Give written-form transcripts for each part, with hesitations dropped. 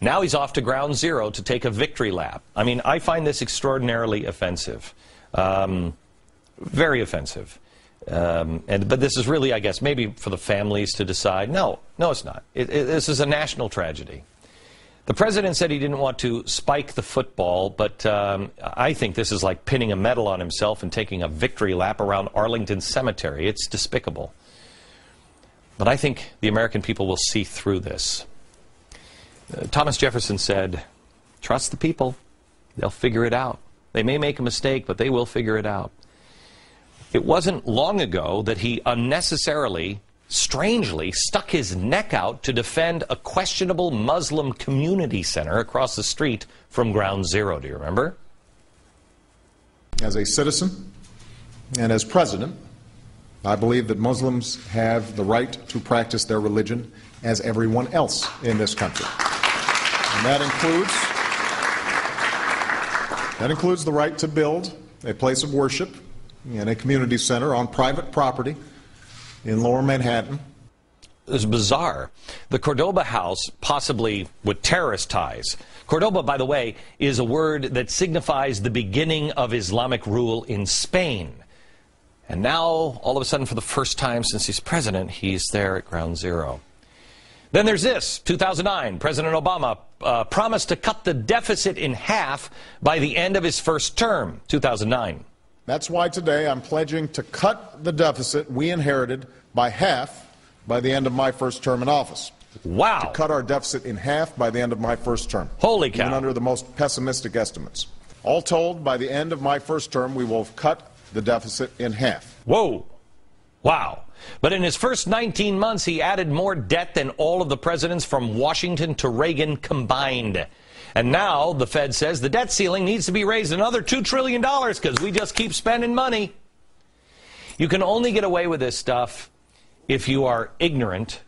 Now he's off to ground zero to take a victory lap. I mean, I find this extraordinarily offensive. Very offensive. But this is really, I guess, maybe for the families to decide. No, it's not. This is a national tragedy. The president said he didn't want to spike the football, but I think this is like pinning a medal on himself and taking a victory lap around Arlington Cemetery. It's despicable. But I think the American people will see through this. Thomas Jefferson said, trust the people. They'll figure it out. They may make a mistake, but they will figure it out. It wasn't long ago that he unnecessarily, strangely, stuck his neck out to defend a questionable Muslim community center across the street from Ground Zero. Do you remember? As a citizen and as president, I believe that Muslims have the right to practice their religion as everyone else in this country. And that includes the right to build a place of worship in a community center on private property in Lower Manhattan. It's bizarre. The Cordoba house, possibly with terrorist ties. Cordoba, by the way, is a word that signifies the beginning of Islamic rule in Spain. And now, all of a sudden, for the first time since he's president, he's there at Ground Zero. Then there's this, 2009, President Obama promised to cut the deficit in half by the end of his first term, 2009. That's why today I'm pledging to cut the deficit we inherited by half by the end of my first term in office. Wow. To cut our deficit in half by the end of my first term. Holy cow. Even under the most pessimistic estimates. All told, by the end of my first term, we will have cut the deficit in half. Whoa. Wow. But in his first 19 months, he added more debt than all of the presidents from Washington to Reagan combined. And now the Fed says the debt ceiling needs to be raised another $2 trillion because we just keep spending money. You can only get away with this stuff if you are ignorant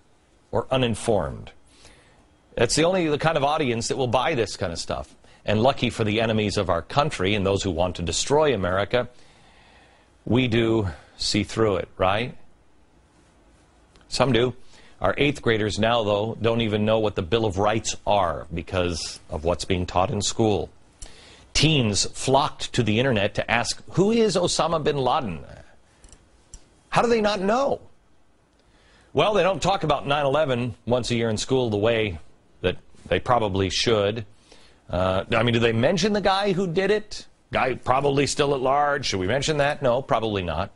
or uninformed. That's the kind of audience that will buy this kind of stuff. And lucky for the enemies of our country and those who want to destroy America, we do see through it, right? Some do. Our 8th graders now, though, don't even know what the Bill of Rights are because of what's being taught in school. Teens flocked to the internet to ask, who is Osama bin Laden? How do they not know? Well, they don't talk about 9/11 once a year in school the way that they probably should. I mean, do they mention the guy who did it? Guy probably still at large. Should we mention that? No, probably not.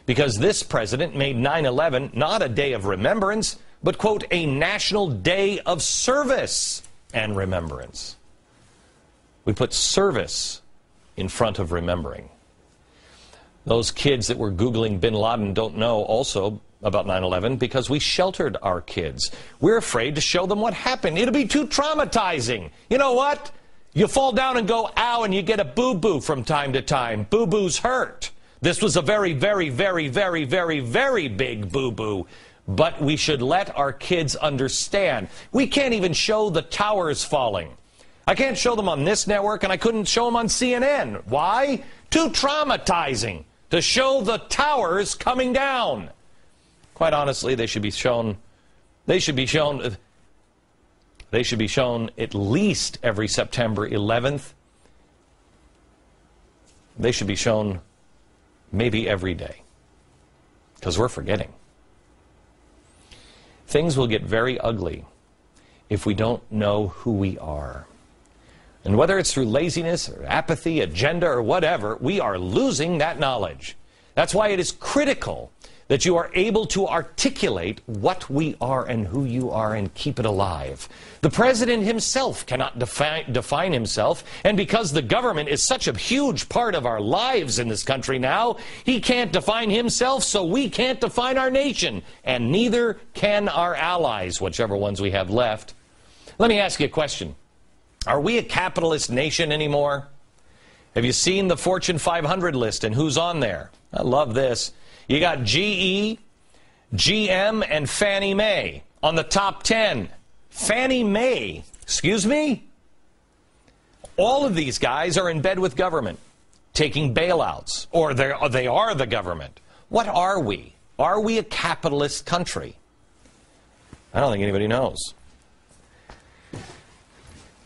Because this president made 9/11 not a day of remembrance, but, quote, a national day of service and remembrance. We put service in front of remembering. Those kids that were Googling bin Laden don't know also about 9/11 because we sheltered our kids. We're afraid to show them what happened. It'll be too traumatizing. You know what? You fall down and go, ow, and you get a boo-boo from time to time. Boo-boos hurt. This was a very, very, very, very, very, very big boo-boo. But we should let our kids understand. We can't even show the towers falling. I can't show them on this network, and I couldn't show them on CNN. Why? Too traumatizing to show the towers coming down. Quite honestly, they should be shown at least every September 11th. They should be shown maybe every day, because we're forgetting. Things will get very ugly if we don't know who we are. And whether it's through laziness or apathy, agenda, or whatever, we are losing that knowledge. That's why it is critical that you are able to articulate what we are and who you are and keep it alive. The president himself cannot define himself, and because the government is such a huge part of our lives in this country now, he can't define himself, so we can't define our nation, and neither can our allies, whichever ones we have left. Let me ask you a question. Are we a capitalist nation anymore? Have you seen the Fortune 500 list and who's on there? I love this. You got GE, GM, and Fannie Mae on the top 10. Fannie Mae, excuse me? All of these guys are in bed with government, taking bailouts, or they are the government. What are we? Are we a capitalist country? I don't think anybody knows.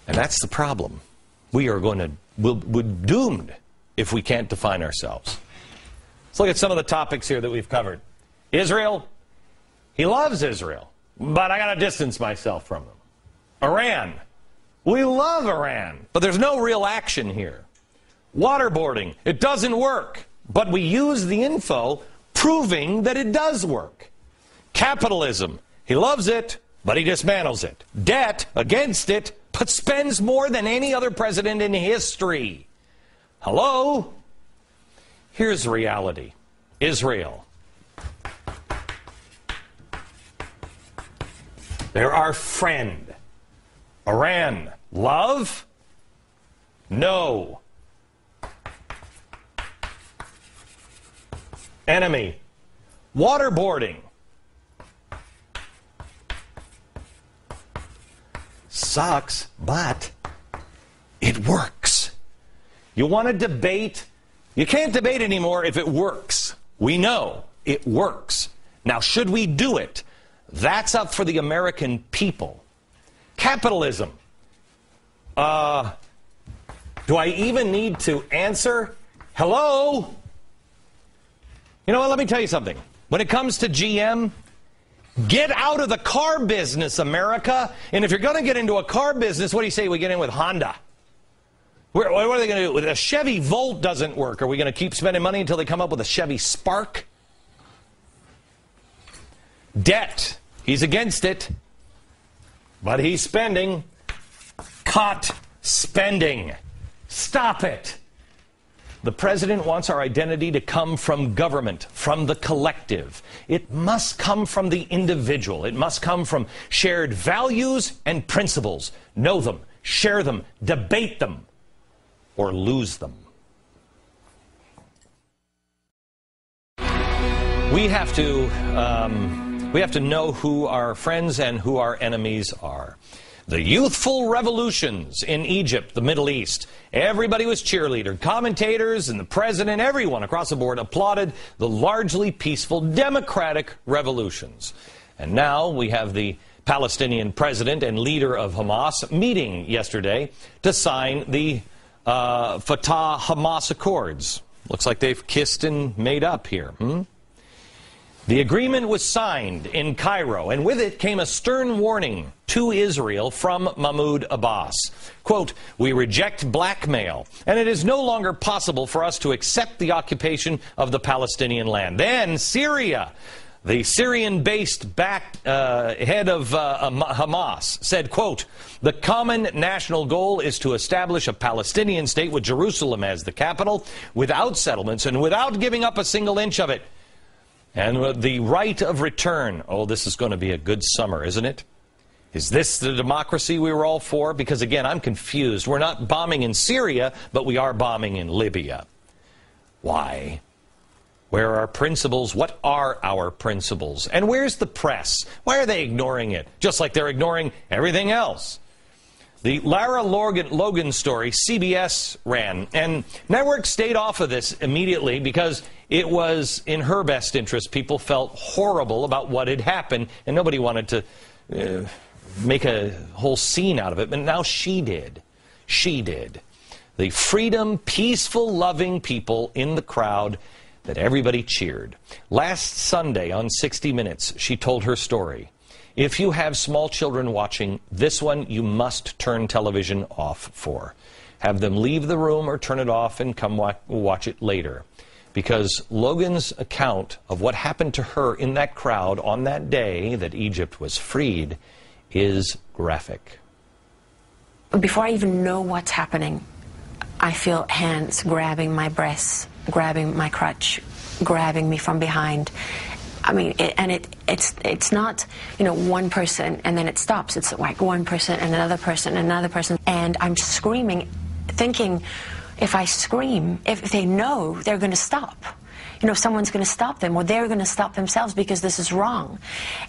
And that's the problem. We're doomed if we can't define ourselves. Let's look at some of the topics here that we've covered. Israel, he loves Israel, but I got to distance myself from him. Iran, we love Iran, but there's no real action here. Waterboarding, it doesn't work, but we use the info proving that it does work. Capitalism, he loves it, but he dismantles it. Debt, against it, but spends more than any other president in history. Hello? Here's reality. Israel. They're our friend. Iran. Love? No. Enemy. Waterboarding. Sucks, but it works. You want to debate? You can't debate anymore if it works. We know it works. Now, should we do it? That's up for the American people. Capitalism. Do I even need to answer? Hello? You know what? Let me tell you something. When it comes to GM, get out of the car business, America. And if you're going to get into a car business, what do you say we get in with Honda? What are they going to do? A Chevy Volt doesn't work. Are we going to keep spending money until they come up with a Chevy Spark? Debt. He's against it. But he's spending. Cut spending. Stop it. The president wants our identity to come from government, from the collective. It must come from the individual. It must come from shared values and principles. Know them, share them, debate them, or lose them. We have to know who our friends and who our enemies are. The youthful revolutions in Egypt, the Middle East. Everybody was cheerleader. Commentators and the president, everyone across the board applauded the largely peaceful democratic revolutions. And now we have the Palestinian president and leader of Hamas meeting yesterday to sign the Fatah-Hamas Accords. Looks like they've kissed and made up here. The agreement was signed in Cairo, and with it came a stern warning to Israel from Mahmoud Abbas. Quote, "We reject blackmail, and it is no longer possible for us to accept the occupation of the Palestinian land." Then Syria. The Syrian-based head of Hamas said, quote, "The common national goal is to establish a Palestinian state with Jerusalem as the capital, without settlements and without giving up a single inch of it. And the right of return." Oh, this is going to be a good summer, isn't it? Is this the democracy we were all for? Because, again, I'm confused. We're not bombing in Syria, but we are bombing in Libya. Why? Where are our principles? What are our principles? And where's the press? Why are they ignoring it? Just like they're ignoring everything else. The Lara Logan story, CBS ran, and networks stayed off of this immediately because it was in her best interest. People felt horrible about what had happened, and nobody wanted to make a whole scene out of it. But now she did. She did. The freedom, peaceful, loving people in the crowd that everybody cheered. Last Sunday on 60 Minutes, she told her story. If you have small children watching, this one you must turn television off for. Have them leave the room or turn it off and come watch it later. Because Logan's account of what happened to her in that crowd on that day that Egypt was freed is graphic. Before I even know what's happening, I feel hands grabbing my breasts, grabbing my crutch, grabbing me from behind. I mean, it's not, you know, one person and then it stops. It's like one person and another person and another person. And I'm screaming, thinking, if I scream, if they know, they're going to stop. You know, someone's going to stop them, or they're going to stop themselves because this is wrong.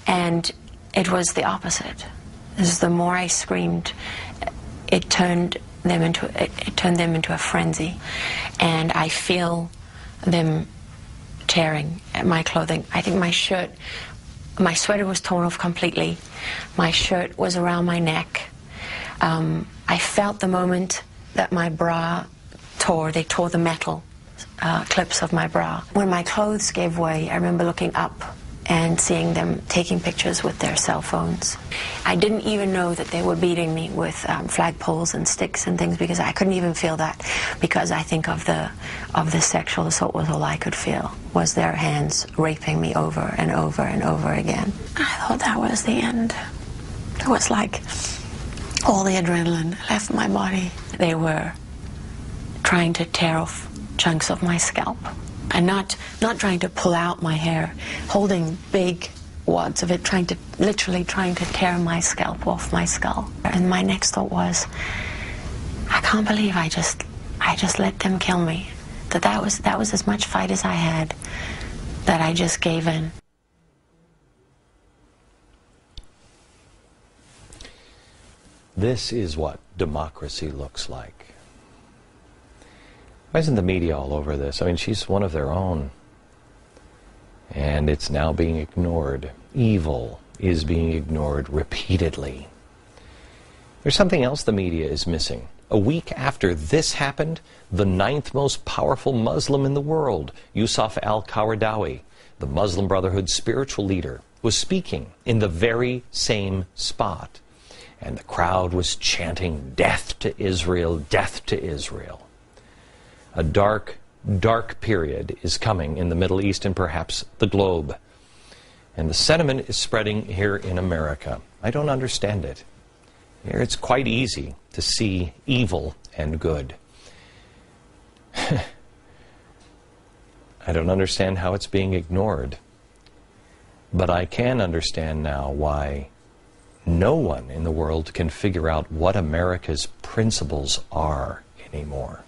And it was the opposite. The more I screamed, it turned them into a frenzy. And I feel them tearing at my clothing. I think my sweater was torn off completely. My shirt was around my neck. I I felt the moment that my bra tore. They tore the metal clips of my bra. When my clothes gave way, I remember looking up and seeing them taking pictures with their cell phones. I didn't even know that they were beating me with flagpoles and sticks and things, because I couldn't even feel that, because I think of the sexual assault was all I could feel, was their hands raping me over and over and over again. I thought that was the end. It was like all the adrenaline left my body. They were trying to tear off chunks of my scalp. And not trying to pull out my hair, holding big wads of it, literally trying to tear my scalp off my skull. And my next thought was, I can't believe I just let them kill me. That was as much fight as I had, that I just gave in. This is what democracy looks like. Why isn't the media all over this? I mean, she's one of their own. And it's now being ignored. Evil is being ignored repeatedly. There's something else the media is missing. A week after this happened, the 9th most powerful Muslim in the world, Yusuf al-Qaradawi, the Muslim Brotherhood's spiritual leader, was speaking in the very same spot. And the crowd was chanting, "Death to Israel, death to Israel." A dark, dark period is coming in the Middle East and perhaps the globe. And the sentiment is spreading here in America. I don't understand it. Here it's quite easy to see evil and good. I don't understand how it's being ignored. But I can understand now why no one in the world can figure out what America's principles are anymore.